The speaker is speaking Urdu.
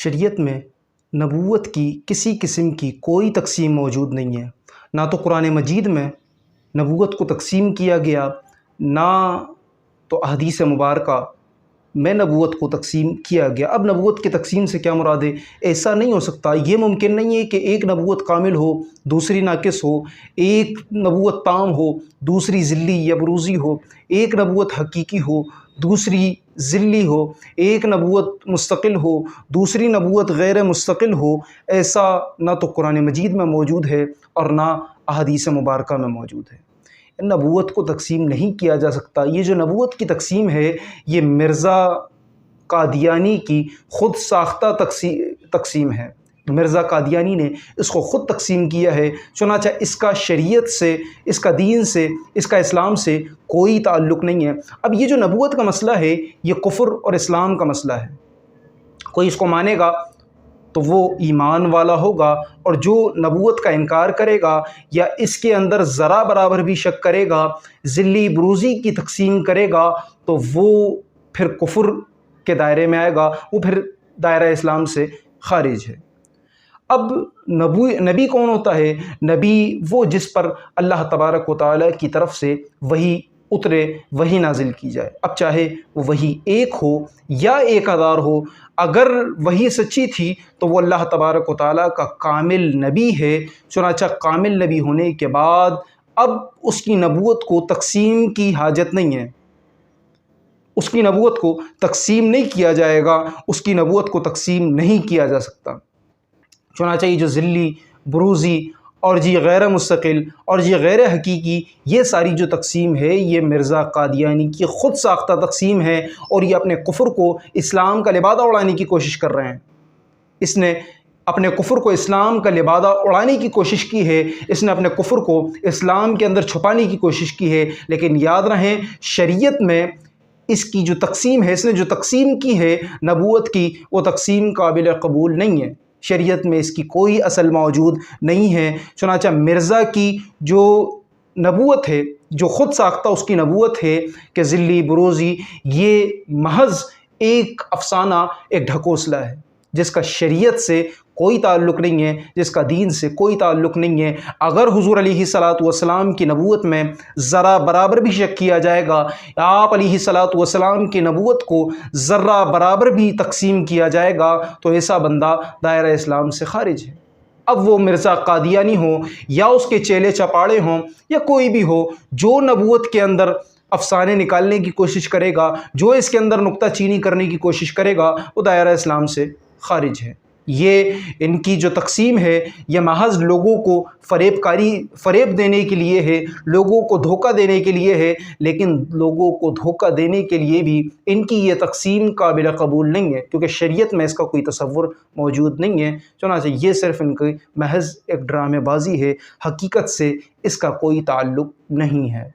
شریعت میں نبوت کی کسی قسم کی کوئی تقسیم موجود نہیں ہے، نہ تو قرآن مجید میں نبوت کو تقسیم کیا گیا، نہ تو احادیث مبارکہ میں نبوت کو تقسیم کیا گیا۔ اب نبوت کی تقسیم سے کیا مراد ہے؟ ایسا نہیں ہو سکتا، یہ ممکن نہیں ہے کہ ایک نبوت کامل ہو دوسری ناقص ہو، ایک نبوت تام ہو دوسری ذلی یا بروزی ہو، ایک نبوت حقیقی ہو دوسری ذلی ہو، ایک نبوت مستقل ہو دوسری نبوت غیر مستقل ہو۔ ایسا نہ تو قرآن مجید میں موجود ہے اور نہ احادیث مبارکہ میں موجود ہے۔ نبوت کو تقسیم نہیں کیا جا سکتا۔ یہ جو نبوت کی تقسیم ہے یہ مرزا قادیانی کی خود ساختہ تقسیم ہے۔ مرزا قادیانی نے اس کو خود تقسیم کیا ہے، چنانچہ اس کا شریعت سے، اس کا دین سے، اس کا اسلام سے کوئی تعلق نہیں ہے۔ اب یہ جو نبوت کا مسئلہ ہے یہ کفر اور اسلام کا مسئلہ ہے۔ کوئی اس کو مانے گا تو وہ ایمان والا ہوگا، اور جو نبوت کا انکار کرے گا یا اس کے اندر ذرا برابر بھی شک کرے گا، ذلی بروزی کی تقسیم کرے گا، تو وہ پھر کفر کے دائرے میں آئے گا، وہ پھر دائرہ اسلام سے خارج ہے۔ اب نبی کون ہوتا ہے؟ نبی وہ جس پر اللہ تبارک و تعالیٰ کی طرف سے وحی اترے، وحی نازل کی جائے، اب چاہے وہ وحی ایک ہو یا 1000 ہو۔ اگر وحی سچی تھی تو وہ اللہ تبارک و تعالیٰ کا کامل نبی ہے، چنانچہ کامل نبی ہونے کے بعد اب اس کی نبوت کو تقسیم کی حاجت نہیں ہے، اس کی نبوت کو تقسیم نہیں کیا جائے گا، اس کی نبوت کو تقسیم نہیں کیا جا سکتا۔ چنانچہ یہ جو ذلی بروزی اور جی غیر مستقل اور جی غیر حقیقی، یہ ساری جو تقسیم ہے یہ مرزا قادیانی کی خود ساختہ تقسیم ہے، اور یہ اپنے کفر کو اسلام کا لبادہ اڑانے کی کوشش کر رہے ہیں۔ اس نے اپنے کفر کو اسلام کا لبادہ اڑانے کی کوشش کی ہے، اس نے اپنے کفر کو اسلام کے اندر چھپانے کی کوشش کی ہے، لیکن یاد رہیں شریعت میں اس کی جو تقسیم ہے، اس نے جو تقسیم کی ہے نبوت کی، وہ تقسیم قابل قبول نہیں ہے۔ شریعت میں اس کی کوئی اصل موجود نہیں ہے۔ چنانچہ مرزا کی جو نبوت ہے، جو خود ساختہ اس کی نبوت ہے کہ ذلی بروزی، یہ محض ایک افسانہ، ایک ڈھکوسلا ہے، جس کا شریعت سے کوئی تعلق نہیں ہے، جس کا دین سے کوئی تعلق نہیں ہے۔ اگر حضور علیہ الصلاۃ والسلام کی نبوت میں ذرا برابر بھی شک کیا جائے گا، آپ علیہ الصلاۃ والسلام کی نبوت کو ذرا برابر بھی تقسیم کیا جائے گا، تو ایسا بندہ دائرہ اسلام سے خارج ہے۔ اب وہ مرزا قادیانی ہو یا اس کے چیلے چپاڑے ہوں یا کوئی بھی ہو، جو نبوت کے اندر افسانے نکالنے کی کوشش کرے گا، جو اس کے اندر نکتہ چینی کرنے کی کوشش کرے گا، وہ دائرہ اسلام سے خارج ہے۔ یہ ان کی جو تقسیم ہے یہ محض لوگوں کو فریب دینے کے لیے ہے، لوگوں کو دھوکہ دینے کے لیے ہے، لیکن لوگوں کو دھوکہ دینے کے لیے بھی ان کی یہ تقسیم قابل قبول نہیں ہے، کیونکہ شریعت میں اس کا کوئی تصور موجود نہیں ہے۔ چنانچہ یہ صرف ان کی محض ایک ڈرامے بازی ہے، حقیقت سے اس کا کوئی تعلق نہیں ہے۔